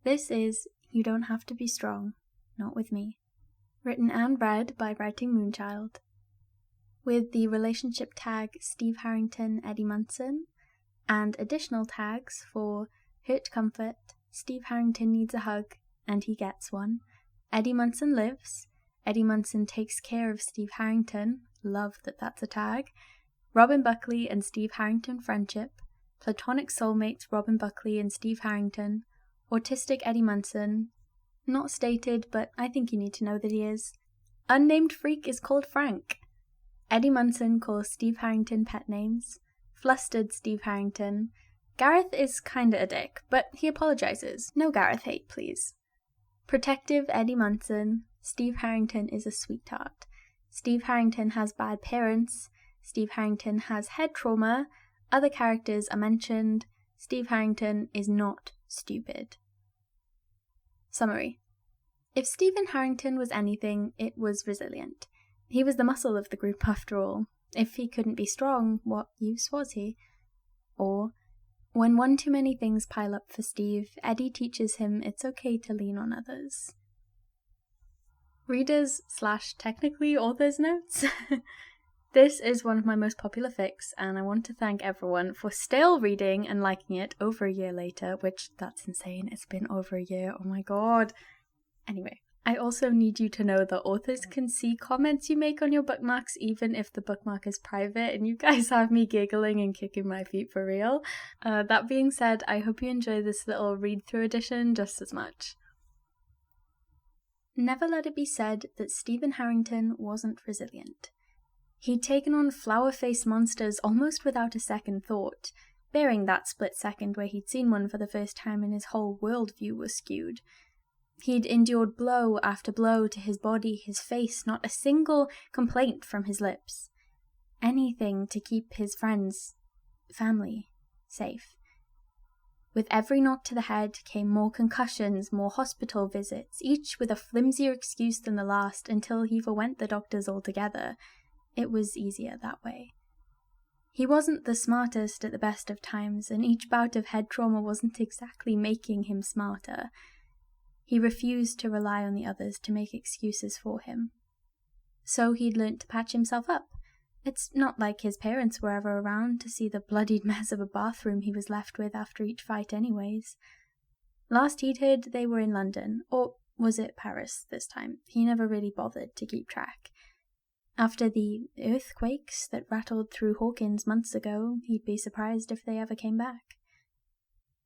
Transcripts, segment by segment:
This is You Don't Have to Be Strong, Not With Me, written and read by Writing Moonchild, with the relationship tag Steve Harrington, Eddie Munson, and additional tags for Hurt Comfort, Steve Harrington Needs a Hug, and He Gets One, Eddie Munson Lives, Eddie Munson Takes Care of Steve Harrington, love that that's a tag, Robin Buckley and Steve Harrington Friendship, Platonic Soulmates Robin Buckley and Steve Harrington, Autistic Eddie Munson, not stated but I think you need to know that he is, Unnamed Freak is called Frank, Eddie Munson calls Steve Harrington pet names, Flustered Steve Harrington, Gareth is kinda a dick, but he apologizes, no Gareth hate please, Protective Eddie Munson, Steve Harrington is a sweetheart, Steve Harrington has bad parents, Steve Harrington has head trauma, other characters are mentioned, Steve Harrington is not stupid. Summary. If Stephen Harrington was anything, it was resilient. He was the muscle of the group after all. If he couldn't be strong, what use was he? Or, when one too many things pile up for Steve, Eddie teaches him it's okay to lean on others. Readers/technically authors notes. This is one of my most popular fics, and I want to thank everyone for still reading and liking it over a year later, which, that's insane, it's been over a year, oh my god. Anyway, I also need you to know that authors can see comments you make on your bookmarks even if the bookmark is private, and you guys have me giggling and kicking my feet for real. That being said, I hope you enjoy this little read-through edition just as much. Never let it be said that Stephen Harrington wasn't resilient. He'd taken on flower-faced monsters almost without a second thought, bearing that split second where he'd seen one for the first time and his whole worldview was skewed. He'd endured blow after blow to his body, his face, not a single complaint from his lips. Anything to keep his friends, family, safe. With every knock to the head came more concussions, more hospital visits, each with a flimsier excuse than the last until he forwent the doctors altogether. It was easier that way. He wasn't the smartest at the best of times, and each bout of head trauma wasn't exactly making him smarter. He refused to rely on the others to make excuses for him. So he'd learnt to patch himself up. It's not like his parents were ever around to see the bloodied mess of a bathroom he was left with after each fight anyways. Last he'd heard they were in London, or was it Paris this time? He never really bothered to keep track. After the earthquakes that rattled through Hawkins months ago, he'd be surprised if they ever came back.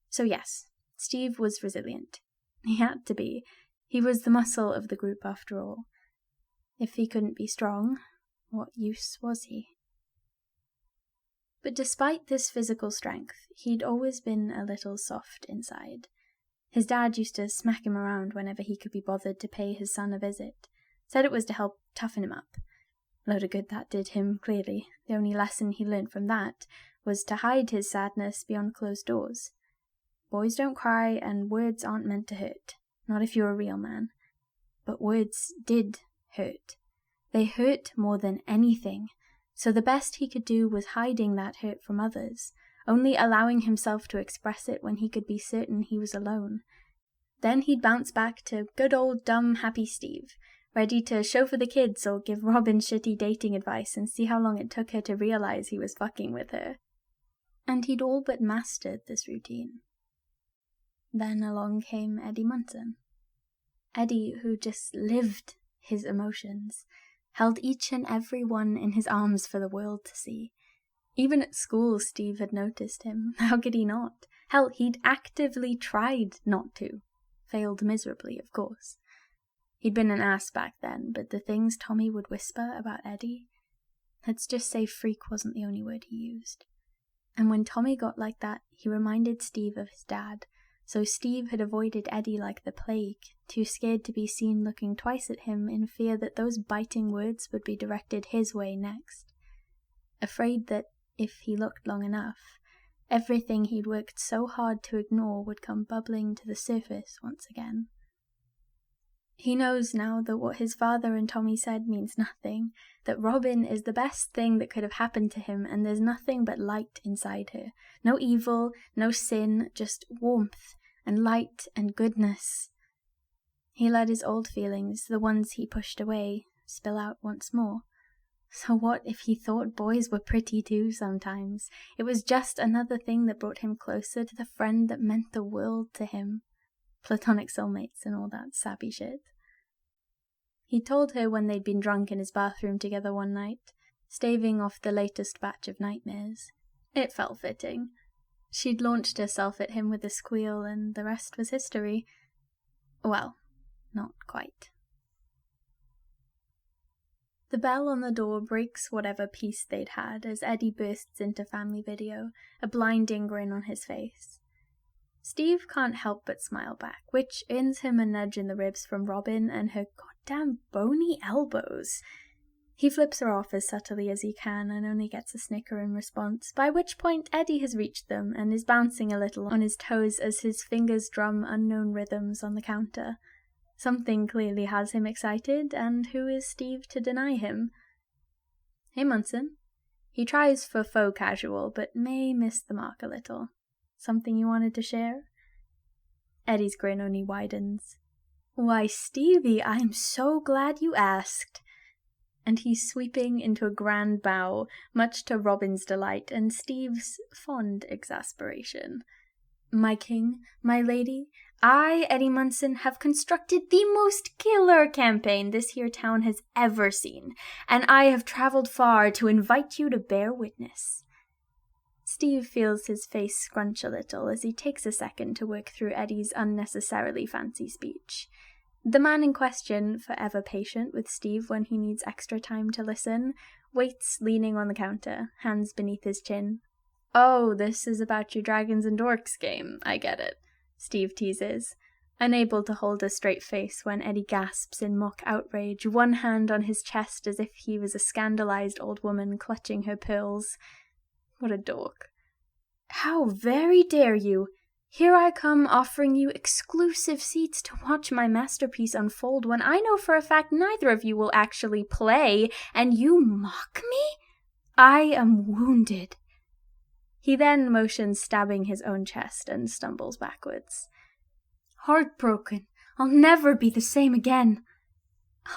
So yes, Steve was resilient. He had to be. He was the muscle of the group after all. If he couldn't be strong, what use was he? But despite this physical strength, he'd always been a little soft inside. His dad used to smack him around whenever he could be bothered to pay his son a visit. Said it was to help toughen him up. Load of good that did him, clearly. The only lesson he learned from that was to hide his sadness beyond closed doors. Boys don't cry, and words aren't meant to hurt. Not if you're a real man. But words did hurt. They hurt more than anything, so the best he could do was hiding that hurt from others, only allowing himself to express it when he could be certain he was alone. Then he'd bounce back to good old dumb happy Steve, ready to chauffeur the kids or give Robin shitty dating advice and see how long it took her to realize he was fucking with her. And he'd all but mastered this routine. Then along came Eddie Munson. Eddie, who just lived his emotions, held each and every one in his arms for the world to see. Even at school, Steve had noticed him. How could he not? Hell, he'd actively tried not to. Failed miserably, of course. He'd been an ass back then, but the things Tommy would whisper about Eddie, let's just say freak wasn't the only word he used. And when Tommy got like that, he reminded Steve of his dad, so Steve had avoided Eddie like the plague, too scared to be seen looking twice at him in fear that those biting words would be directed his way next. Afraid that, if he looked long enough, everything he'd worked so hard to ignore would come bubbling to the surface once again. He knows now that what his father and Tommy said means nothing, that Robin is the best thing that could have happened to him, and there's nothing but light inside her. No evil, no sin, just warmth and light and goodness. He let his old feelings, the ones he pushed away, spill out once more. So what if he thought boys were pretty too sometimes? It was just another thing that brought him closer to the friend that meant the world to him. Platonic soulmates and all that sappy shit. He told her when they'd been drunk in his bathroom together one night, staving off the latest batch of nightmares. It felt fitting. She'd launched herself at him with a squeal, and the rest was history. Well, not quite. The bell on the door breaks whatever peace they'd had as Eddie bursts into family video, a blinding grin on his face. Steve can't help but smile back, which earns him a nudge in the ribs from Robin and her goddamn bony elbows. He flips her off as subtly as he can and only gets a snicker in response, by which point Eddie has reached them and is bouncing a little on his toes as his fingers drum unknown rhythms on the counter. Something clearly has him excited, and who is Steve to deny him? Hey, Munson. He tries for faux casual, but may miss the mark a little. Something you wanted to share? Eddie's grin only widens. Why, Stevie, I'm so glad you asked. And he's sweeping into a grand bow, much to Robin's delight and Steve's fond exasperation. My king, my lady, I, Eddie Munson, have constructed the most killer campaign this here town has ever seen, and I have traveled far to invite you to bear witness. Steve feels his face scrunch a little as he takes a second to work through Eddie's unnecessarily fancy speech. The man in question, forever patient with Steve when he needs extra time to listen, waits leaning on the counter, hands beneath his chin. Oh, this is about your Dragons and Dorks game, I get it, Steve teases, unable to hold a straight face when Eddie gasps in mock outrage, one hand on his chest as if he was a scandalized old woman clutching her pearls. What a dork. How very dare you! Here I come offering you exclusive seats to watch my masterpiece unfold when I know for a fact neither of you will actually play, and you mock me? I am wounded. He then motions stabbing his own chest and stumbles backwards. Heartbroken. I'll never be the same again.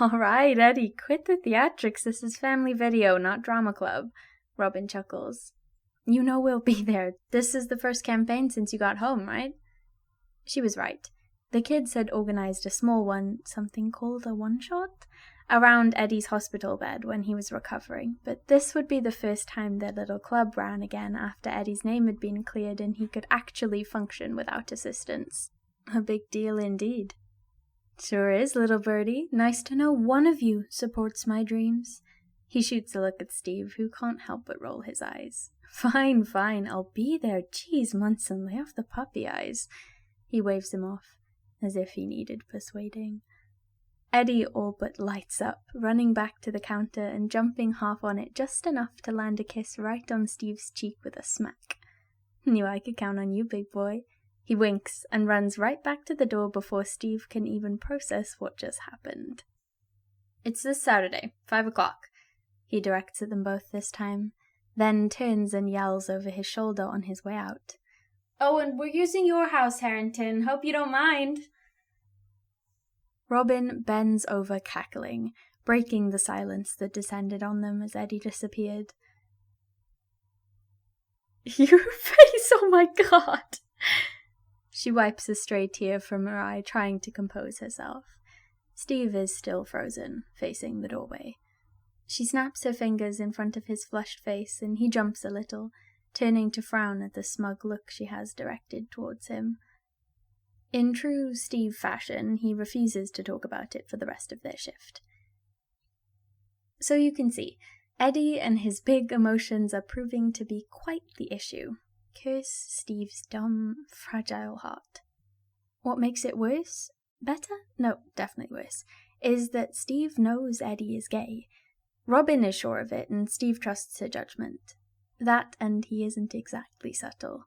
All right, Eddie, quit the theatrics. This is family video, not drama club. Robin chuckles. You know we'll be there. This is the first campaign since you got home, right? She was right. The kids had organized a small one, something called a one-shot, around Eddie's hospital bed when he was recovering, but this would be the first time their little club ran again after Eddie's name had been cleared and he could actually function without assistance. A big deal indeed. Sure is, little birdie. Nice to know one of you supports my dreams. He shoots a look at Steve, who can't help but roll his eyes. Fine, I'll be there. Jeez, Munson, lay off the puppy eyes. He waves him off, as if he needed persuading. Eddie all but lights up, running back to the counter and jumping half on it just enough to land a kiss right on Steve's cheek with a smack. Knew I could count on you, big boy. He winks and runs right back to the door before Steve can even process what just happened. It's this Saturday, 5 o'clock. He directs at them both this time, then turns and yells over his shoulder on his way out. Oh, and we're using your house, Harrington. Hope you don't mind. Robin bends over cackling, breaking the silence that descended on them as Eddie disappeared. Your face, oh my god! She wipes a stray tear from her eye, trying to compose herself. Steve is still frozen, facing the doorway. She snaps her fingers in front of his flushed face, and he jumps a little, turning to frown at the smug look she has directed towards him. In true Steve fashion, he refuses to talk about it for the rest of their shift. So you can see, Eddie and his big emotions are proving to be quite the issue. Curse Steve's dumb, fragile heart. What makes it worse? Better? No, definitely worse. Is that Steve knows Eddie is gay. Robin is sure of it, and Steve trusts her judgment. That, and he isn't exactly subtle.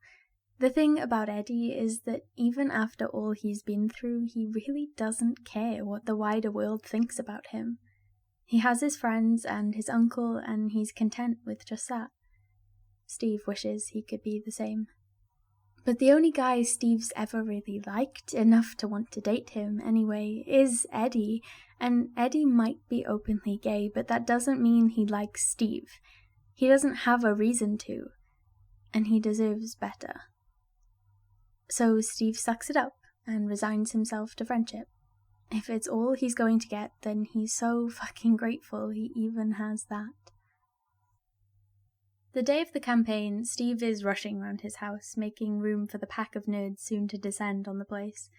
The thing about Eddie is that even after all he's been through, he really doesn't care what the wider world thinks about him. He has his friends and his uncle, and he's content with just that. Steve wishes he could be the same. But the only guy Steve's ever really liked, enough to want to date him anyway, is Eddie. And Eddie might be openly gay, but that doesn't mean he likes Steve. He doesn't have a reason to. And he deserves better. So Steve sucks it up and resigns himself to friendship. If it's all he's going to get, then he's so fucking grateful he even has that. The day of the campaign, Steve is rushing around his house, making room for the pack of nerds soon to descend on the place.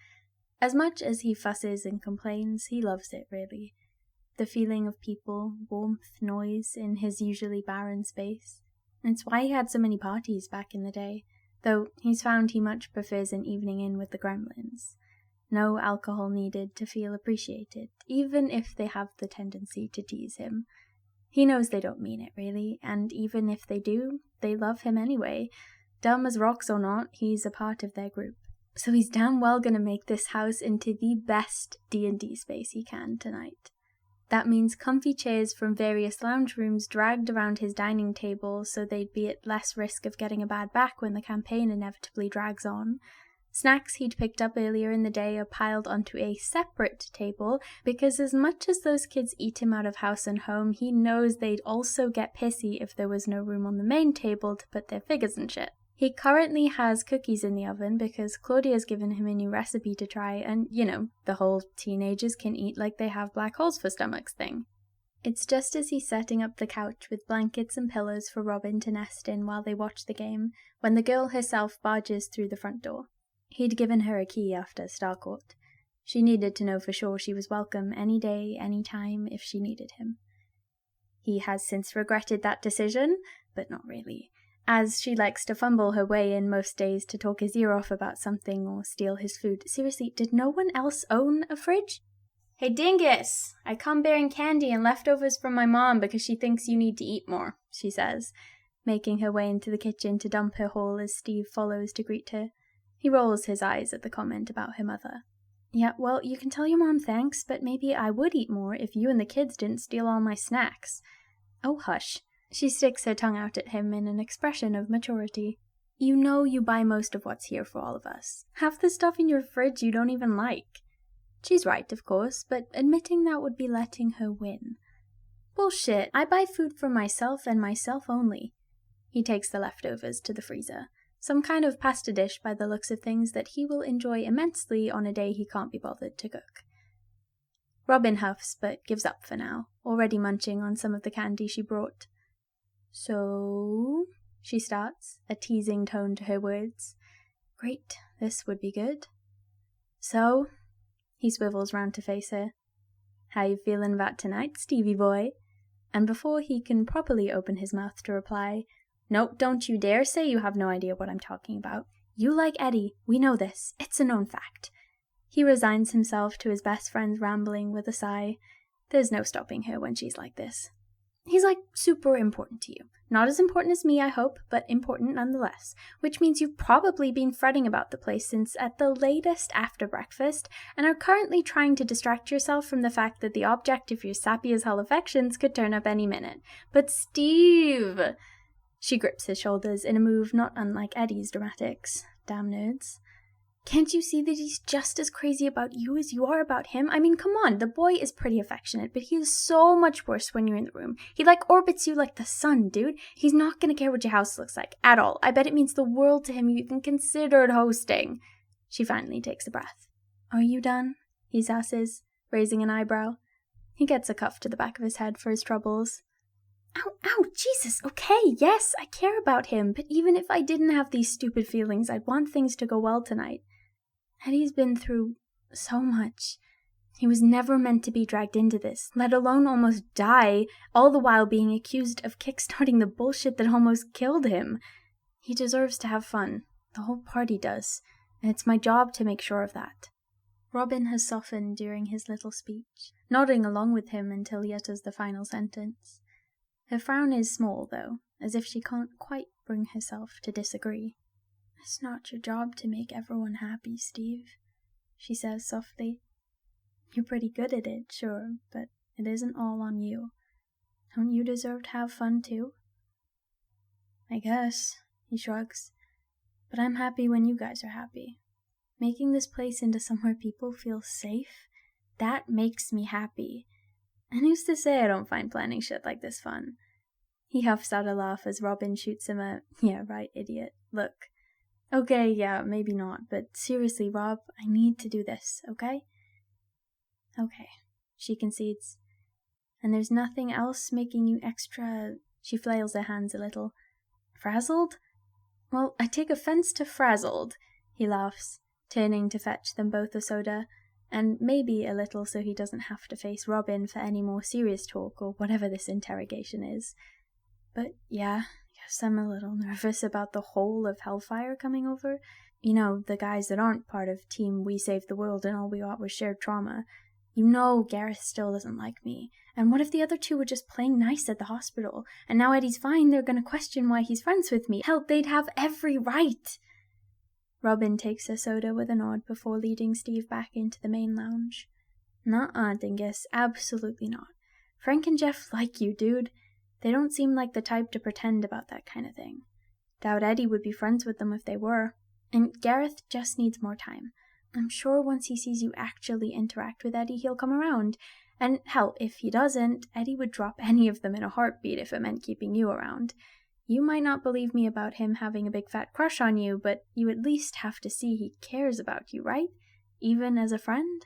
As much as he fusses and complains, he loves it, really. The feeling of people, warmth, noise in his usually barren space. It's why he had so many parties back in the day, though he's found he much prefers an evening in with the gremlins. No alcohol needed to feel appreciated, even if they have the tendency to tease him. He knows they don't mean it, really, and even if they do, they love him anyway. Dumb as rocks or not, he's a part of their group. So he's damn well gonna make this house into the best D&D space he can tonight. That means comfy chairs from various lounge rooms dragged around his dining table so they'd be at less risk of getting a bad back when the campaign inevitably drags on. Snacks he'd picked up earlier in the day are piled onto a separate table, because as much as those kids eat him out of house and home, he knows they'd also get pissy if there was no room on the main table to put their figures and shit. He currently has cookies in the oven because Claudia's given him a new recipe to try, and, the whole teenagers can eat like they have black holes for stomachs thing. It's just as he's setting up the couch with blankets and pillows for Robin to nest in while they watch the game, when the girl herself barges through the front door. He'd given her a key after Starcourt. She needed to know for sure she was welcome any day, any time, if she needed him. He has since regretted that decision, but not really, as she likes to fumble her way in most days to talk his ear off about something or steal his food. Seriously, did no one else own a fridge? Hey Dingus, I come bearing candy and leftovers from my mom because she thinks you need to eat more, she says, making her way into the kitchen to dump her haul as Steve follows to greet her. He rolls his eyes at the comment about her mother. Yeah, well, you can tell your mom thanks, but maybe I would eat more if you and the kids didn't steal all my snacks. Oh, hush. She sticks her tongue out at him in an expression of maturity. You know you buy most of what's here for all of us. Half the stuff in your fridge you don't even like. She's right, of course, but admitting that would be letting her win. Bullshit, I buy food for myself and myself only. He takes the leftovers to the freezer. Some kind of pasta dish by the looks of things that he will enjoy immensely on a day he can't be bothered to cook. Robin huffs, but gives up for now, already munching on some of the candy she brought. So, she starts, a teasing tone to her words. Great, this would be good. So, he swivels round to face her. How you feeling about tonight, Stevie boy? And before he can properly open his mouth to reply, Nope, don't you dare say you have no idea what I'm talking about. You like Eddie, we know this, it's a known fact. He resigns himself to his best friend's rambling with a sigh. There's no stopping her when she's like this. He's like super important to you. Not as important as me, I hope, but important nonetheless. Which means you've probably been fretting about the place since at the latest after breakfast, and are currently trying to distract yourself from the fact that the object of your sappy as hell affections could turn up any minute. But Steve! She grips his shoulders in a move not unlike Eddie's dramatics. Damn nerds. Can't you see that he's just as crazy about you as you are about him? I mean, come on, the boy is pretty affectionate, but he is so much worse when you're in the room. He, orbits you like the sun, dude. He's not gonna care what your house looks like, at all. I bet it means the world to him you even considered hosting. She finally takes a breath. Are you done? He sasses, raising an eyebrow. He gets a cuff to the back of his head for his troubles. Ow, Jesus, okay, yes, I care about him, but even if I didn't have these stupid feelings, I'd want things to go well tonight. Eddie's been through so much. He was never meant to be dragged into this, let alone almost die, all the while being accused of kickstarting the bullshit that almost killed him. He deserves to have fun. The whole party does, and it's my job to make sure of that. Robin has softened during his little speech, nodding along with him until he utters the final sentence. Her frown is small, though, as if she can't quite bring herself to disagree. It's not your job to make everyone happy, Steve, she says softly. You're pretty good at it, sure, but it isn't all on you. Don't you deserve to have fun, too? I guess, he shrugs. but I'm happy when you guys are happy. Making this place into somewhere people feel safe, that makes me happy. And who's to say I don't find planning shit like this fun? He huffs out a laugh as Robin shoots him a, "Yeah, right, idiot, look. Okay, yeah, maybe not, but seriously, Rob, I need to do this, okay?" "Okay," she concedes. "And there's nothing else making you extra..." She flails her hands a little. "Frazzled?" "Well, I take offense to frazzled," he laughs, turning to fetch them both a soda, and maybe a little so he doesn't have to face Robin for any more serious talk or whatever this interrogation is. "But yeah, guess I'm a little nervous about the whole of Hellfire coming over. You know, the guys that aren't part of Team We Saved the World and all we got was shared trauma. You know Gareth still doesn't like me. And what if the other two were just playing nice at the hospital, and now Eddie's fine, they're gonna question why he's friends with me? Hell, they'd have every right!" Robin takes her soda with a nod before leading Steve back into the main lounge. "Nuh-uh, dingus, absolutely not. Frank and Jeff like you, dude. They don't seem like the type to pretend about that kind of thing. Doubt Eddie would be friends with them if they were. And Gareth just needs more time. I'm sure once he sees you actually interact with Eddie, he'll come around. And hell, if he doesn't, Eddie would drop any of them in a heartbeat if it meant keeping you around. You might not believe me about him having a big fat crush on you, but you at least have to see he cares about you, right? Even as a friend?"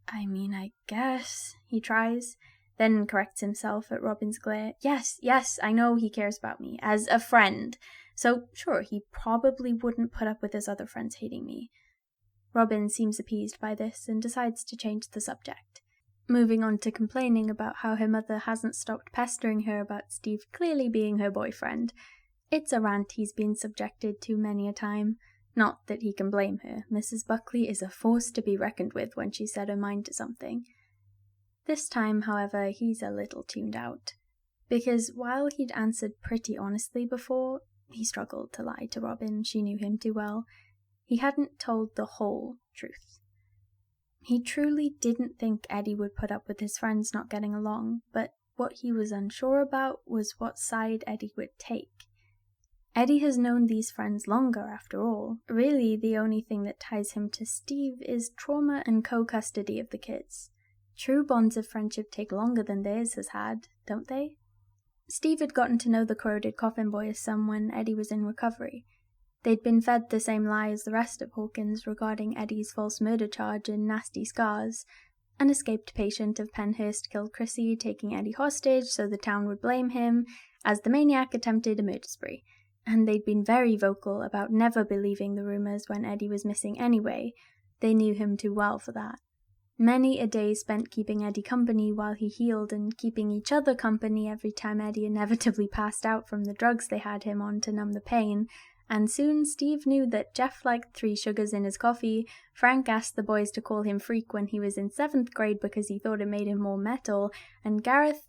"I mean, I guess," he tries, then corrects himself at Robin's glare. Yes, I know he cares about me, as a friend. So, sure, he probably wouldn't put up with his other friends hating me." Robin seems appeased by this and decides to change the subject, moving on to complaining about how her mother hasn't stopped pestering her about Steve clearly being her boyfriend. It's a rant he's been subjected to many a time. Not that he can blame her. Mrs. Buckley is a force to be reckoned with when she set her mind to something. This time, however, he's a little tuned out, because while he'd answered pretty honestly before, he struggled to lie to Robin. She knew him too well. He hadn't told the whole truth. He truly didn't think Eddie would put up with his friends not getting along, but what he was unsure about was what side Eddie would take. Eddie has known these friends longer, after all. Really, the only thing that ties him to Steve is trauma and co-custody of the kids. True bonds of friendship take longer than theirs has had, don't they? Steve had gotten to know the corroded coffin boy as some when Eddie was in recovery. They'd been fed the same lie as the rest of Hawkins regarding Eddie's false murder charge and nasty scars. An escaped patient of Penhurst killed Chrissy, taking Eddie hostage so the town would blame him, as the maniac attempted a murder spree. And they'd been very vocal about never believing the rumours when Eddie was missing anyway. They knew him too well for that. Many a day spent keeping Eddie company while he healed and keeping each other company every time Eddie inevitably passed out from the drugs they had him on to numb the pain, and soon Steve knew that Jeff liked 3 sugars in his coffee, Frank asked the boys to call him Freak when he was in 7th grade because he thought it made him more metal, and Gareth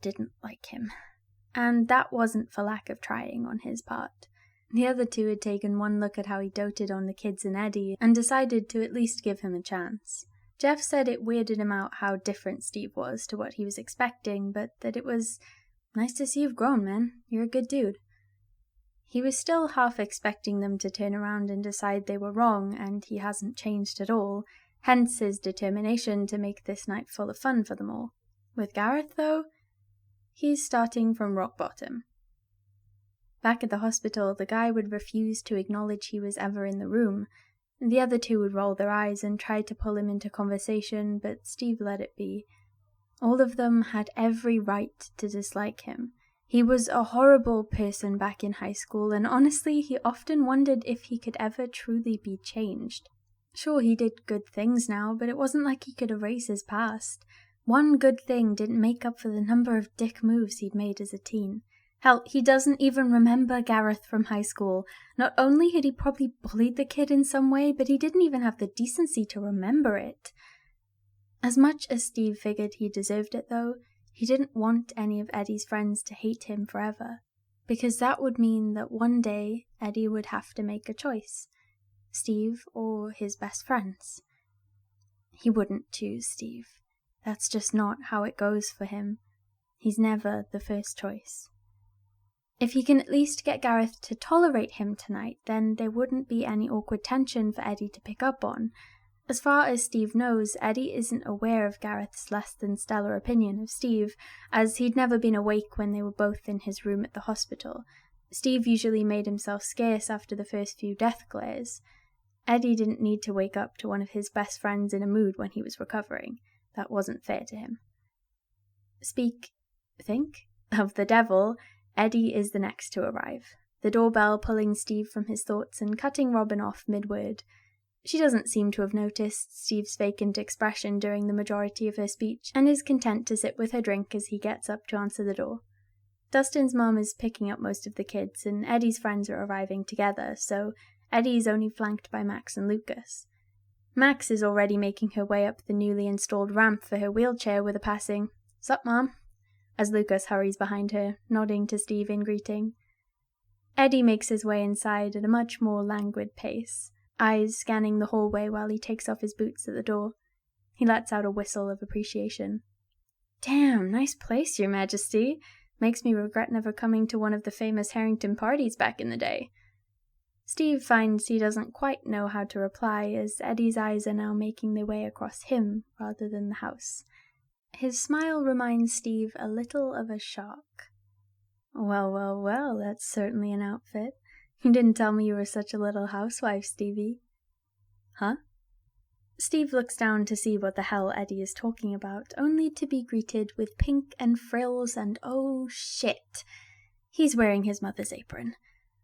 didn't like him. And that wasn't for lack of trying on his part. The other two had taken one look at how he doted on the kids and Eddie, and decided to at least give him a chance. Jeff said it weirded him out how different Steve was to what he was expecting, but that it was, "Nice to see you've grown, man. You're a good dude." He was still half expecting them to turn around and decide they were wrong, and he hasn't changed at all, hence his determination to make this night full of fun for them all. With Gareth, though, he's starting from rock bottom. Back at the hospital, the guy would refuse to acknowledge he was ever in the room. The other two would roll their eyes and try to pull him into conversation, but Steve let it be. All of them had every right to dislike him. He was a horrible person back in high school, and honestly, he often wondered if he could ever truly be changed. Sure, he did good things now, but it wasn't like he could erase his past. One good thing didn't make up for the number of dick moves he'd made as a teen. Hell, he doesn't even remember Gareth from high school. Not only had he probably bullied the kid in some way, but he didn't even have the decency to remember it. As much as Steve figured he deserved it, though, he didn't want any of Eddie's friends to hate him forever, because that would mean that one day Eddie would have to make a choice. Steve or his best friends. He wouldn't choose Steve. That's just not how it goes for him. He's never the first choice. If he can at least get Gareth to tolerate him tonight, then there wouldn't be any awkward tension for Eddie to pick up on. As far as Steve knows, Eddie isn't aware of Gareth's less than stellar opinion of Steve, as he'd never been awake when they were both in his room at the hospital. Steve usually made himself scarce after the first few death glares. Eddie didn't need to wake up to one of his best friends in a mood when he was recovering. That wasn't fair to him. Think of the devil, Eddie is the next to arrive, the doorbell pulling Steve from his thoughts and cutting Robin off mid-word. She doesn't seem to have noticed Steve's vacant expression during the majority of her speech, and is content to sit with her drink as he gets up to answer the door. Dustin's mom is picking up most of the kids, and Eddie's friends are arriving together, so Eddie is only flanked by Max and Lucas. Max is already making her way up the newly installed ramp for her wheelchair with a passing, "Sup, Mom?" as Lucas hurries behind her, nodding to Steve in greeting. Eddie makes his way inside at a much more languid pace, eyes scanning the hallway while he takes off his boots at the door. He lets out a whistle of appreciation. "Damn, nice place, Your Majesty. Makes me regret never coming to one of the famous Harrington parties back in the day." Steve finds he doesn't quite know how to reply, as Eddie's eyes are now making their way across him rather than the house. His smile reminds Steve a little of a shark. Well, that's certainly an outfit. You didn't tell me you were such a little housewife, Stevie." "Huh?" Steve looks down to see what the hell Eddie is talking about, only to be greeted with pink and frills and oh shit, he's wearing his mother's apron.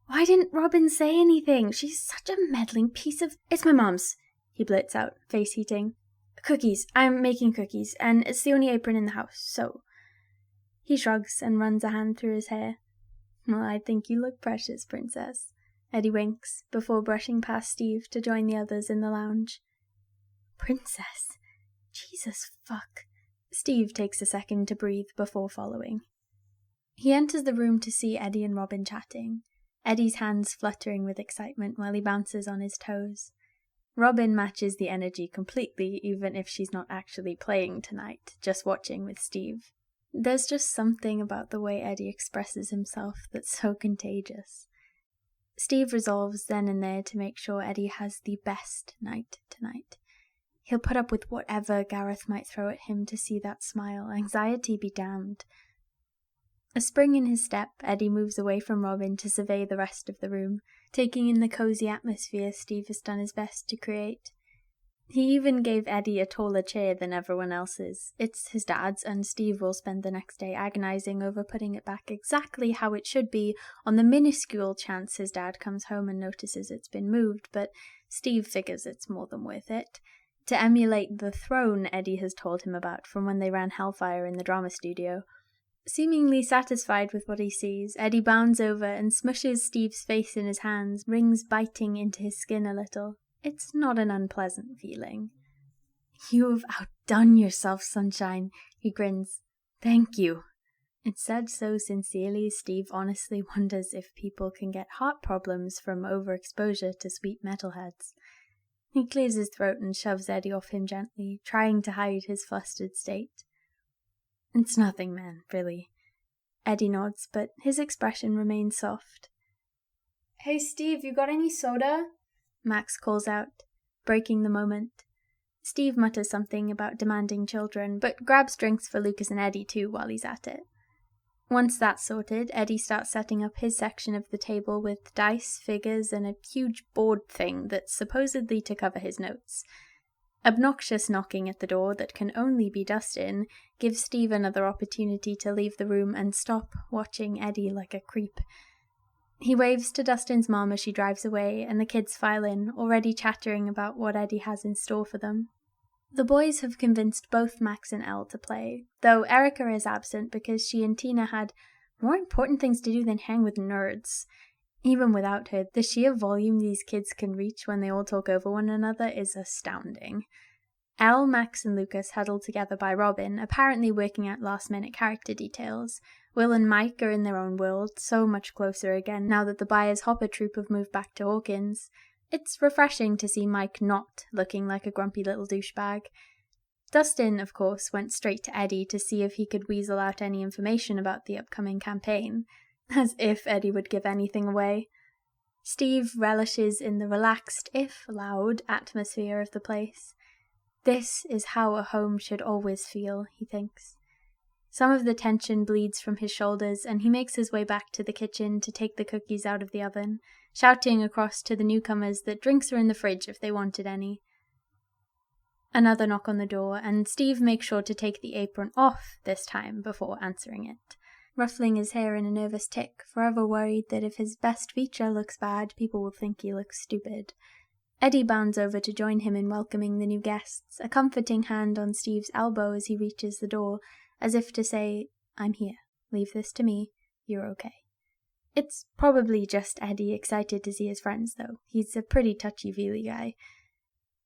Why didn't Robin say anything? She's such a meddling piece of— "It's my mom's," he blurts out, face heating. "Cookies. I'm making cookies, and it's the only apron in the house, so—" He shrugs and runs a hand through his hair. "Well, I think you look precious, Princess." Eddie winks, before brushing past Steve to join the others in the lounge. "Princess? Jesus fuck." Steve takes a second to breathe before following. He enters the room to see Eddie and Robin chatting, Eddie's hands fluttering with excitement while he bounces on his toes. Robin matches the energy completely, even if she's not actually playing tonight, just watching with Steve. There's just something about the way Eddie expresses himself that's so contagious. Steve resolves then and there to make sure Eddie has the best night tonight. He'll put up with whatever Gareth might throw at him to see that smile, anxiety be damned. A spring in his step, Eddie moves away from Robin to survey the rest of the room, taking in the cozy atmosphere Steve has done his best to create. He even gave Eddie a taller chair than everyone else's. It's his dad's, and Steve will spend the next day agonizing over putting it back exactly how it should be on the minuscule chance his dad comes home and notices it's been moved, but Steve figures it's more than worth it. To emulate the throne Eddie has told him about from when they ran Hellfire in the drama studio. Seemingly satisfied with what he sees, Eddie bounds over and smushes Steve's face in his hands, rings biting into his skin a little. It's not an unpleasant feeling. "You've outdone yourself, sunshine," he grins. "Thank you." It's said so sincerely, Steve honestly wonders if people can get heart problems from overexposure to sweet metalheads. He clears his throat and shoves Eddie off him gently, trying to hide his flustered state. "It's nothing, man, really." Eddie nods, but his expression remains soft. "Hey Steve, you got any soda?" Max calls out, breaking the moment. Steve mutters something about demanding children, but grabs drinks for Lucas and Eddie too while he's at it. Once that's sorted, Eddie starts setting up his section of the table with dice, figures, and a huge board thing that's supposedly to cover his notes. Obnoxious knocking at the door that can only be Dustin gives Steve another opportunity to leave the room and stop watching Eddie like a creep. He waves to Dustin's mom as she drives away, and the kids file in, already chattering about what Eddie has in store for them. The boys have convinced both Max and Elle to play, though Erica is absent because she and Tina had more important things to do than hang with nerds. Even without her, the sheer volume these kids can reach when they all talk over one another is astounding. Elle, Max, and Lucas huddle together by Robin, apparently working out last-minute character details. Will and Mike are in their own world, so much closer again now that the Byers Hopper troupe have moved back to Hawkins. It's refreshing to see Mike not looking like a grumpy little douchebag. Dustin, of course, went straight to Eddie to see if he could weasel out any information about the upcoming campaign. As if Eddie would give anything away. Steve relishes in the relaxed, if loud, atmosphere of the place. This is how a home should always feel, he thinks. Some of the tension bleeds from his shoulders, and he makes his way back to the kitchen to take the cookies out of the oven, shouting across to the newcomers that drinks are in the fridge if they wanted any. Another knock on the door, and Steve makes sure to take the apron off this time before answering it, ruffling his hair in a nervous tick, forever worried that if his best feature looks bad, people will think he looks stupid. Eddie bounds over to join him in welcoming the new guests, a comforting hand on Steve's elbow as he reaches the door, as if to say, "I'm here. Leave this to me. You're okay." It's probably just Eddie excited to see his friends, though. He's a pretty touchy-feely guy.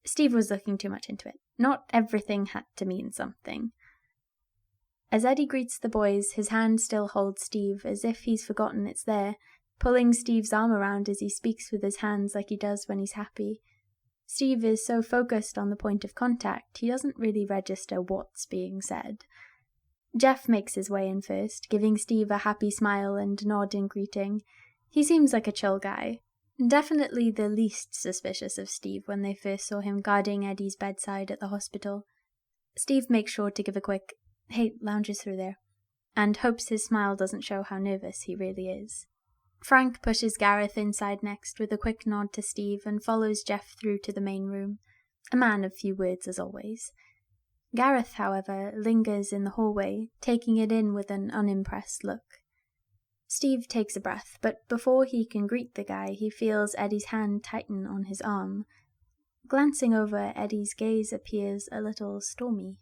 Steve was looking too much into it. Not everything had to mean something. As Eddie greets the boys, his hand still holds Steve, as if he's forgotten it's there, pulling Steve's arm around as he speaks with his hands like he does when he's happy. Steve is so focused on the point of contact, he doesn't really register what's being said. Jeff makes his way in first, giving Steve a happy smile and nod in greeting. He seems like a chill guy. Definitely the least suspicious of Steve when they first saw him guarding Eddie's bedside at the hospital. Steve makes sure to give a quick, "Hey, lounges through there," and hopes his smile doesn't show how nervous he really is. Frank pushes Gareth inside next with a quick nod to Steve and follows Jeff through to the main room. A man of few words as always. Gareth, however, lingers in the hallway, taking it in with an unimpressed look. Steve takes a breath, but before he can greet the guy, he feels Eddie's hand tighten on his arm. Glancing over, Eddie's gaze appears a little stormy.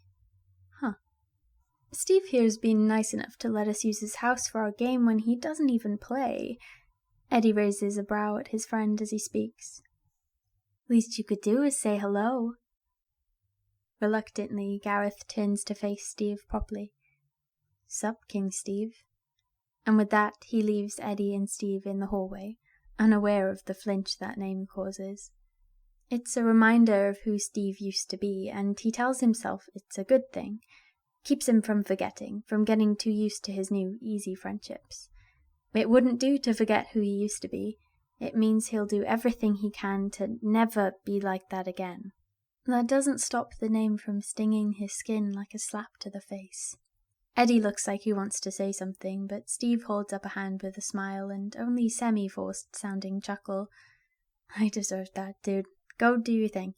Steve here's been nice enough to let us use his house for our game when he doesn't even play. Eddie raises a brow at his friend as he speaks. Least you could do is say hello. Reluctantly, Gareth turns to face Steve properly. Sup, King Steve? And with that, he leaves Eddie and Steve in the hallway, unaware of the flinch that name causes. It's a reminder of who Steve used to be, and he tells himself it's a good thing. Keeps him from forgetting, from getting too used to his new, easy friendships. It wouldn't do to forget who he used to be. It means he'll do everything he can to never be like that again. That doesn't stop the name from stinging his skin like a slap to the face. Eddie looks like he wants to say something, but Steve holds up a hand with a smile and only semi-forced sounding chuckle. I deserved that, dude. Go do your thing.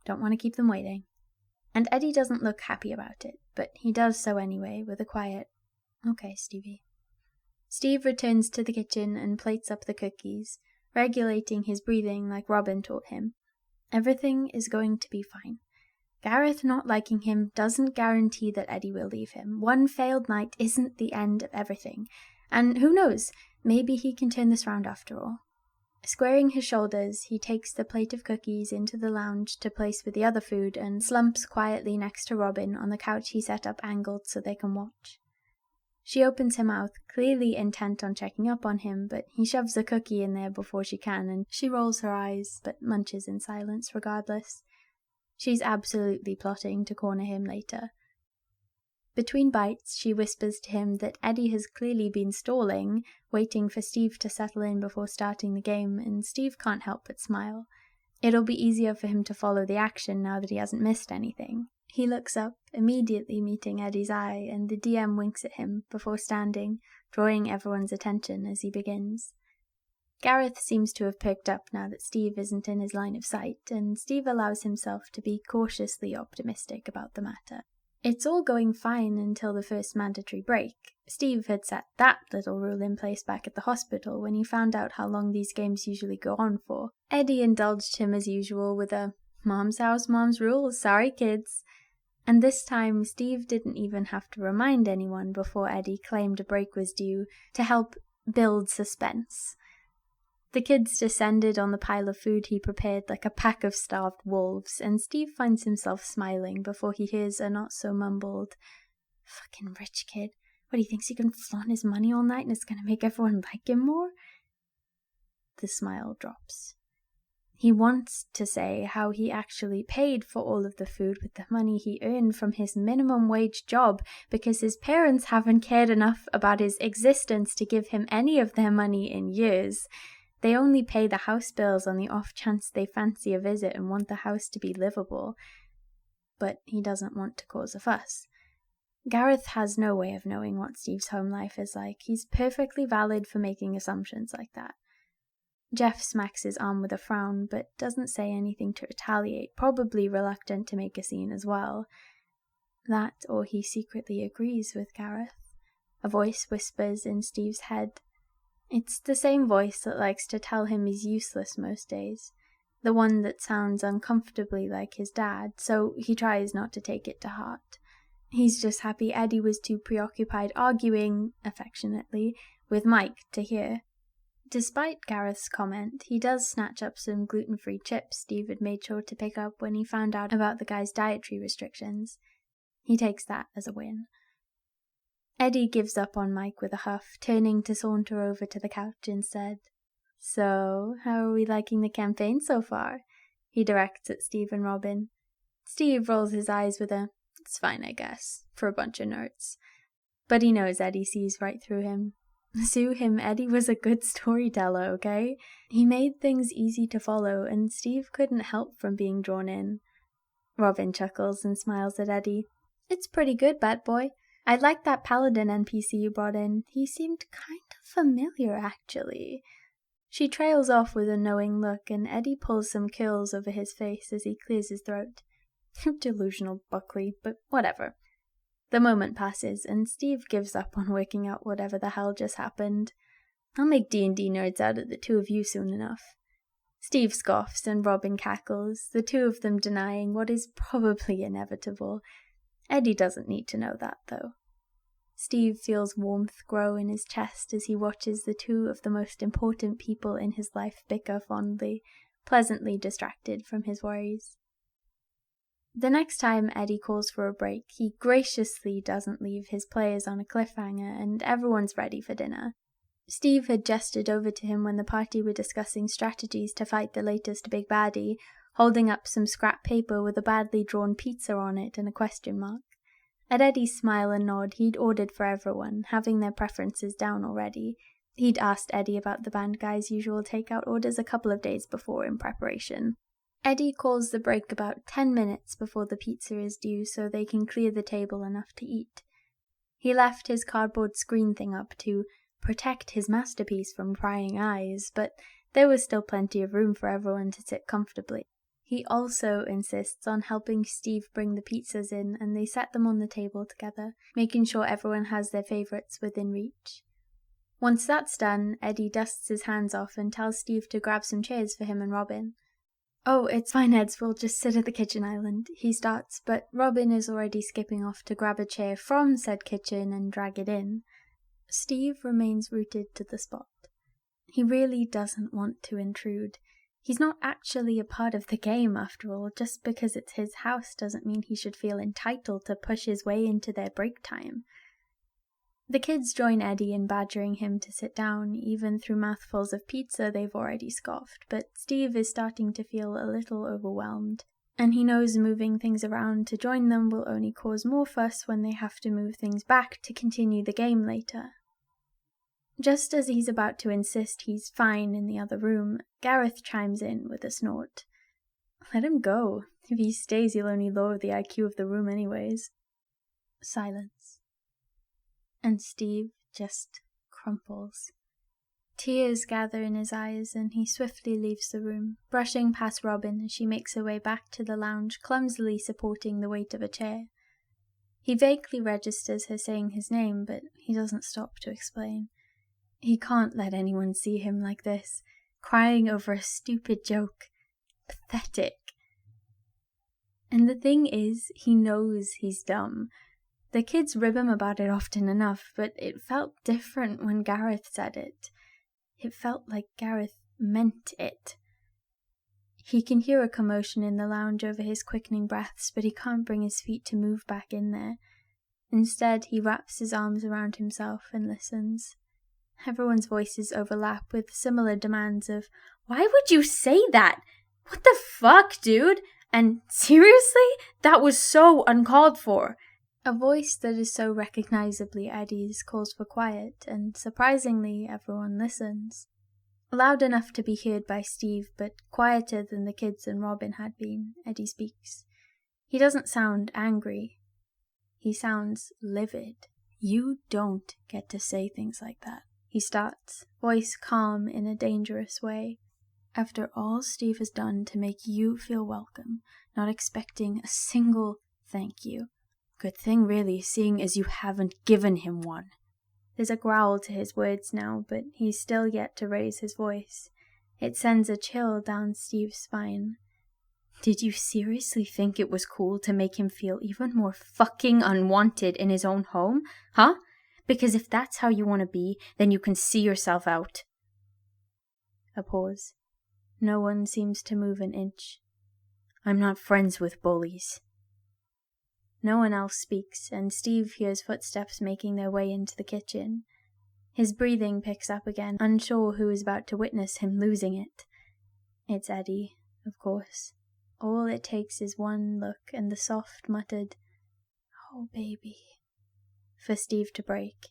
Don't want to keep them waiting. And Eddie doesn't look happy about it, but he does so anyway, with a quiet, "Okay, Stevie." Steve returns to the kitchen and plates up the cookies, regulating his breathing like Robin taught him. Everything is going to be fine. Gareth not liking him doesn't guarantee that Eddie will leave him. One failed night isn't the end of everything. And who knows, maybe he can turn this round after all. Squaring his shoulders, he takes the plate of cookies into the lounge to place with the other food and slumps quietly next to Robin on the couch he set up angled so they can watch. She opens her mouth, clearly intent on checking up on him, but he shoves a cookie in there before she can, and she rolls her eyes, but munches in silence regardless. She's absolutely plotting to corner him later. Between bites, she whispers to him that Eddie has clearly been stalling, waiting for Steve to settle in before starting the game, and Steve can't help but smile. It'll be easier for him to follow the action now that he hasn't missed anything. He looks up, immediately meeting Eddie's eye, and the DM winks at him before standing, drawing everyone's attention as he begins. Gareth seems to have perked up now that Steve isn't in his line of sight, and Steve allows himself to be cautiously optimistic about the matter. It's all going fine until the first mandatory break. Steve had set that little rule in place back at the hospital when he found out how long these games usually go on for. Eddie indulged him as usual with a, "Mom's house, mom's rules, sorry kids." And this time, Steve didn't even have to remind anyone before Eddie claimed a break was due to help build suspense. The kids descended on the pile of food he prepared like a pack of starved wolves, and Steve finds himself smiling before he hears a not-so-mumbled, "Fucking rich kid. What, he thinks he can flaunt his money all night and it's gonna make everyone like him more?" The smile drops. He wants to say how he actually paid for all of the food with the money he earned from his minimum wage job because his parents haven't cared enough about his existence to give him any of their money in years. They only pay the house bills on the off chance they fancy a visit and want the house to be livable. But he doesn't want to cause a fuss. Gareth has no way of knowing what Steve's home life is like. He's perfectly valid for making assumptions like that. Jeff smacks his arm with a frown, but doesn't say anything to retaliate, probably reluctant to make a scene as well. That, or he secretly agrees with Gareth. A voice whispers in Steve's head. It's the same voice that likes to tell him he's useless most days. The one that sounds uncomfortably like his dad, so he tries not to take it to heart. He's just happy Eddie was too preoccupied arguing, affectionately, with Mike to hear. Despite Gareth's comment, he does snatch up some gluten-free chips Steve had made sure to pick up when he found out about the guy's dietary restrictions. He takes that as a win. Eddie gives up on Mike with a huff, turning to saunter over to the couch instead. So, how are we liking the campaign so far? He directs at Steve and Robin. Steve rolls his eyes with a, "It's fine, I guess," for a bunch of notes. But he knows Eddie sees right through him. Sue him, Eddie was a good storyteller, okay? He made things easy to follow, and Steve couldn't help from being drawn in. Robin chuckles and smiles at Eddie. "It's pretty good, Bat Boy. I like that paladin NPC you brought in. He seemed kind of familiar, actually." She trails off with a knowing look, and Eddie pulls some curls over his face as he clears his throat. Delusional Buckley, but whatever. The moment passes, and Steve gives up on working out whatever the hell just happened. "I'll make D&D nerds out of the two of you soon enough." Steve scoffs and Robin cackles, the two of them denying what is probably inevitable. Eddie doesn't need to know that, though. Steve feels warmth grow in his chest as he watches the two of the most important people in his life bicker fondly, pleasantly distracted from his worries. The next time Eddie calls for a break, he graciously doesn't leave his players on a cliffhanger, and everyone's ready for dinner. Steve had gestured over to him when the party were discussing strategies to fight the latest big baddie, holding up some scrap paper with a badly drawn pizza on it and a question mark. At Eddie's smile and nod, he'd ordered for everyone, having their preferences down already. He'd asked Eddie about the band guy's usual takeout orders a couple of days before in preparation. Eddie calls the break about 10 minutes before the pizza is due so they can clear the table enough to eat. He left his cardboard screen thing up to protect his masterpiece from prying eyes, but there was still plenty of room for everyone to sit comfortably. He also insists on helping Steve bring the pizzas in, and they set them on the table together, making sure everyone has their favorites within reach. Once that's done, Eddie dusts his hands off and tells Steve to grab some chairs for him and Robin. "Oh, it's fine, Eds, we'll just sit at the kitchen island," he starts, but Robin is already skipping off to grab a chair from said kitchen and drag it in. Steve remains rooted to the spot. He really doesn't want to intrude. He's not actually a part of the game, after all. Just because it's his house doesn't mean he should feel entitled to push his way into their break time. The kids join Eddie in badgering him to sit down, even through mouthfuls of pizza they've already scoffed, but Steve is starting to feel a little overwhelmed, and he knows moving things around to join them will only cause more fuss when they have to move things back to continue the game later. Just as he's about to insist he's fine in the other room, Gareth chimes in with a snort. "Let him go. If he stays, he'll only lower the IQ of the room anyways." Silence. And Steve just crumples. Tears gather in his eyes, and he swiftly leaves the room, brushing past Robin as she makes her way back to the lounge, clumsily supporting the weight of a chair. He vaguely registers her saying his name, but he doesn't stop to explain. He can't let anyone see him like this, crying over a stupid joke. Pathetic. And the thing is, he knows he's dumb. The kids rib him about it often enough, but it felt different when Gareth said it. It felt like Gareth meant it. He can hear a commotion in the lounge over his quickening breaths, but he can't bring his feet to move back in there. Instead, he wraps his arms around himself and listens. Everyone's voices overlap with similar demands of, "Why would you say that? What the fuck, dude? And seriously? That was so uncalled for. A voice that is so recognizably Eddie's calls for quiet, and surprisingly, everyone listens. Loud enough to be heard by Steve, but quieter than the kids and Robin had been, Eddie speaks. He doesn't sound angry. He sounds livid. You don't get to say things like that. He starts, voice calm in a dangerous way. After all Steve has done to make you feel welcome, not expecting a single thank you. Good thing really, seeing as you haven't given him one. There's a growl to his words now, but he's still yet to raise his voice. It sends a chill down Steve's spine. Did you seriously think it was cool to make him feel even more fucking unwanted in his own home? Huh? Because if that's how you want to be, then you can see yourself out. A pause. No one seems to move an inch. I'm not friends with bullies. No one else speaks, and Steve hears footsteps making their way into the kitchen. His breathing picks up again, unsure who is about to witness him losing it. It's Eddie, of course. All it takes is one look and the soft muttered, "Oh, baby," for Steve to break.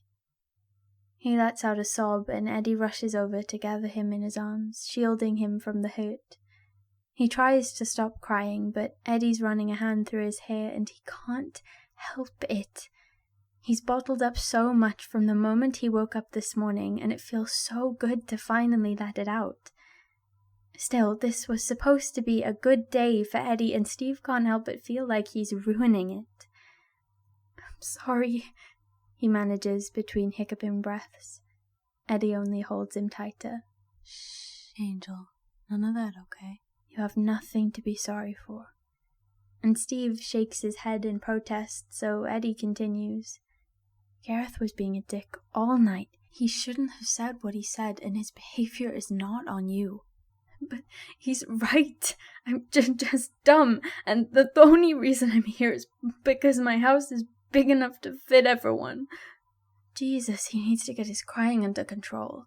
He lets out a sob, and Eddie rushes over to gather him in his arms, shielding him from the hurt. He tries to stop crying, but Eddie's running a hand through his hair and he can't help it. He's bottled up so much from the moment he woke up this morning, and it feels so good to finally let it out. Still, this was supposed to be a good day for Eddie, and Steve can't help but feel like he's ruining it. "I'm sorry," he manages between hiccuping breaths. Eddie only holds him tighter. "Shh, Angel. None of that, okay? You have nothing to be sorry for." And Steve shakes his head in protest, so Eddie continues. "Gareth was being a dick all night. He shouldn't have said what he said, and his behavior is not on you." "But he's right. I'm just dumb, and the only reason I'm here is because my house is big enough to fit everyone." Jesus, he needs to get his crying under control.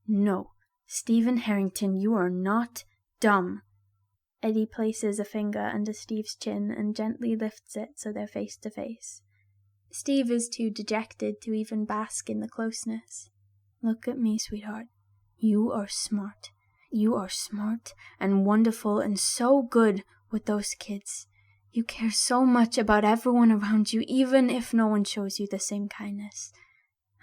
"No, Stephen Harrington, you are not dumb." Eddie places a finger under Steve's chin and gently lifts it so they're face to face. Steve is too dejected to even bask in the closeness. "Look at me, sweetheart. You are smart. You are smart and wonderful and so good with those kids. You care so much about everyone around you, even if no one shows you the same kindness.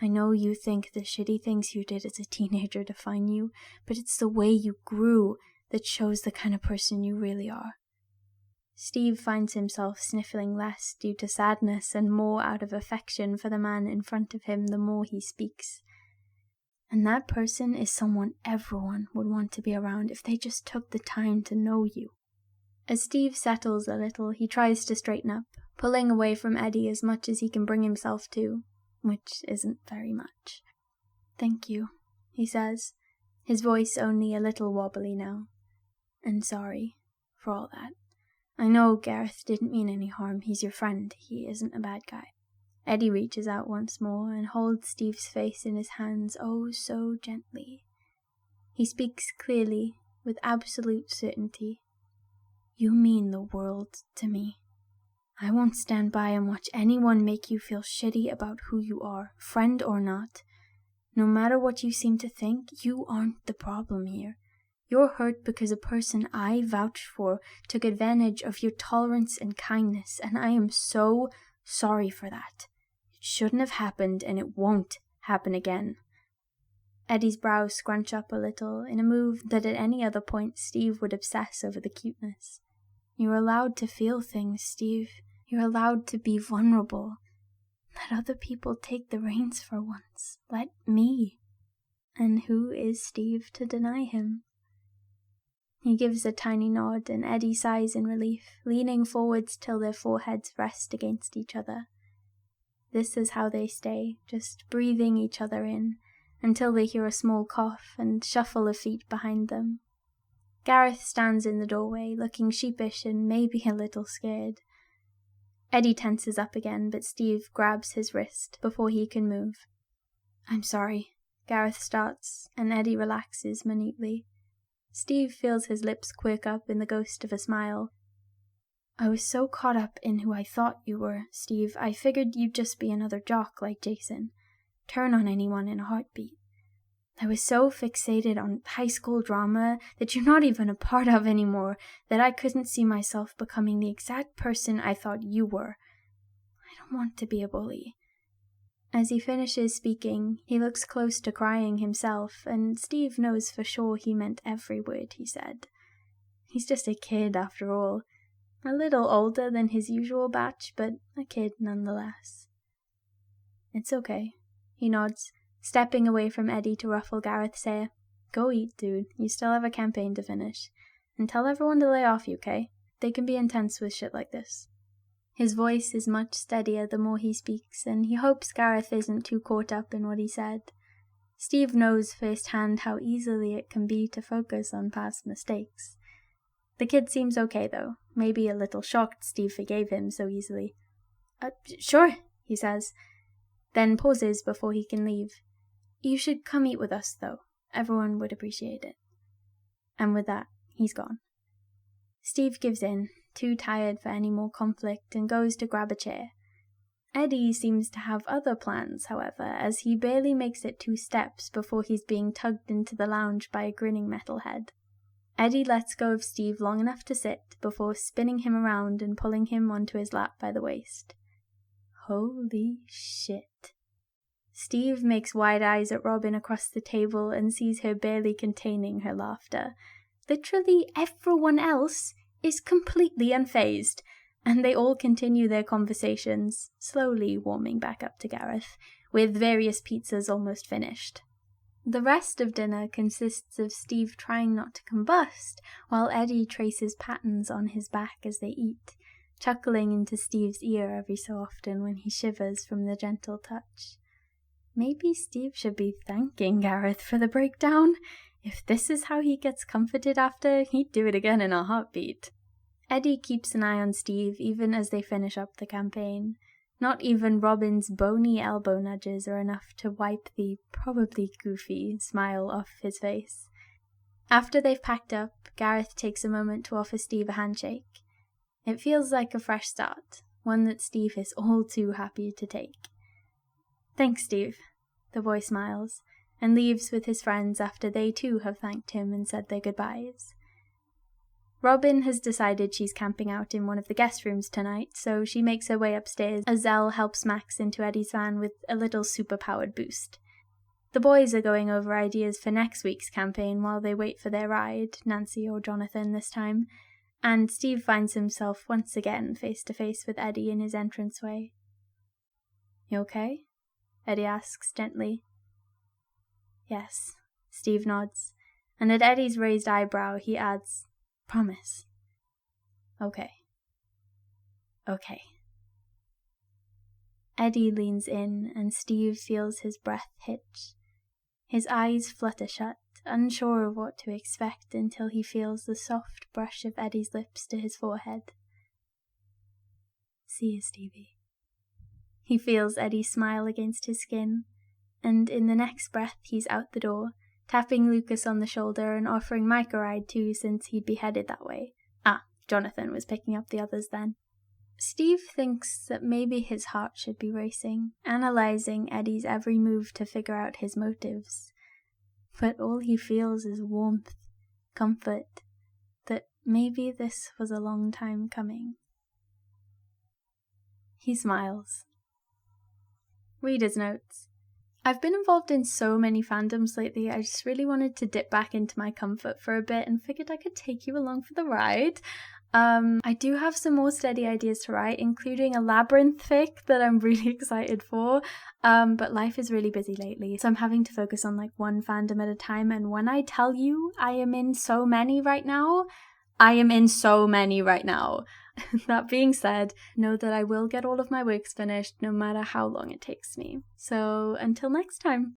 I know you think the shitty things you did as a teenager define you, but it's the way you grew that shows the kind of person you really are." Steve finds himself sniffling less due to sadness and more out of affection for the man in front of him the more he speaks. And that person is someone everyone would want to be around if they just took the time to know you. As Steve settles a little, he tries to straighten up, pulling away from Eddie as much as he can bring himself to, which isn't very much. "Thank you," he says, his voice only a little wobbly now. "And sorry for all that. I know Gareth didn't mean any harm. He's your friend. He isn't a bad guy." Eddie reaches out once more and holds Steve's face in his hands oh so gently. He speaks clearly, with absolute certainty. "You mean the world to me. I won't stand by and watch anyone make you feel shitty about who you are, friend or not. No matter what you seem to think, you aren't the problem here. You're hurt because a person I vouched for took advantage of your tolerance and kindness, and I am so sorry for that. It shouldn't have happened, and it won't happen again." Eddie's brows scrunch up a little, in a move that at any other point Steve would obsess over the cuteness. "You're allowed to feel things, Steve. You're allowed to be vulnerable. Let other people take the reins for once. Let me." And who is Steve to deny him? He gives a tiny nod, and Eddie sighs in relief, leaning forwards till their foreheads rest against each other. This is how they stay, just breathing each other in, until they hear a small cough and shuffle of feet behind them. Gareth stands in the doorway, looking sheepish and maybe a little scared. Eddie tenses up again, but Steve grabs his wrist before he can move. "I'm sorry," Gareth starts, and Eddie relaxes minutely. Steve feels his lips quirk up in the ghost of a smile. I was so caught up in who I thought you were, Steve, I figured you'd just be another jock like Jason. Turn on anyone in a heartbeat. I was so fixated on high school drama that you're not even a part of anymore that I couldn't see myself becoming the exact person I thought you were. I don't want to be a bully. As he finishes speaking, he looks close to crying himself, and Steve knows for sure he meant every word he said. He's just a kid after all. A little older than his usual batch, but a kid nonetheless. It's okay, he nods, stepping away from Eddie to ruffle Gareth's hair. Go eat, dude. You still have a campaign to finish. And tell everyone to lay off you, okay? They can be intense with shit like this. His voice is much steadier the more he speaks, and he hopes Gareth isn't too caught up in what he said. Steve knows firsthand how easily it can be to focus on past mistakes. The kid seems okay though, maybe a little shocked Steve forgave him so easily. Sure, he says, then pauses before he can leave. You should come eat with us though, everyone would appreciate it. And with that, he's gone. Steve gives in, too tired for any more conflict, and goes to grab a chair. Eddie seems to have other plans, however, as he barely makes it 2 steps before he's being tugged into the lounge by a grinning metalhead. Eddie lets go of Steve long enough to sit before spinning him around and pulling him onto his lap by the waist. Holy shit. Steve makes wide eyes at Robin across the table and sees her barely containing her laughter. Literally everyone else is completely unfazed, and they all continue their conversations, slowly warming back up to Gareth, with various pizzas almost finished. The rest of dinner consists of Steve trying not to combust, while Eddie traces patterns on his back as they eat, chuckling into Steve's ear every so often when he shivers from the gentle touch. Maybe Steve should be thanking Gareth for the breakdown. If this is how he gets comforted after, he'd do it again in a heartbeat. Eddie keeps an eye on Steve even as they finish up the campaign. Not even Robin's bony elbow nudges are enough to wipe the probably goofy smile off his face. After they've packed up, Gareth takes a moment to offer Steve a handshake. It feels like a fresh start, one that Steve is all too happy to take. Thanks, Steve, the boy smiles, and leaves with his friends after they too have thanked him and said their goodbyes. Robin has decided she's camping out in one of the guest rooms tonight, so she makes her way upstairs as Zell helps Max into Eddie's van with a little super-powered boost. The boys are going over ideas for next week's campaign while they wait for their ride, Nancy or Jonathan this time, and Steve finds himself once again face-to-face with Eddie in his entranceway. You okay? Eddie asks gently. Yes, Steve nods, and at Eddie's raised eyebrow he adds, Promise. Okay. Okay. Eddie leans in and Steve feels his breath hitch. His eyes flutter shut, unsure of what to expect until he feels the soft brush of Eddie's lips to his forehead. See you, Stevie. He feels Eddie smile against his skin, and in the next breath he's out the door, tapping Lucas on the shoulder and offering Mike a ride too since he'd be headed that way. Jonathan was picking up the others then. Steve thinks that maybe his heart should be racing, analysing Eddie's every move to figure out his motives. But all he feels is warmth, comfort, that maybe this was a long time coming. He smiles. Reader's notes. I've been involved in so many fandoms lately, I just really wanted to dip back into my comfort for a bit and figured I could take you along for the ride. I do have some more Steddie ideas to write, including a labyrinth fic that I'm really excited for, but life is really busy lately, so I'm having to focus on one fandom at a time, and when I tell you I am in so many right now, I am in so many right now. That being said, know that I will get all of my works finished no matter how long it takes me. So until next time.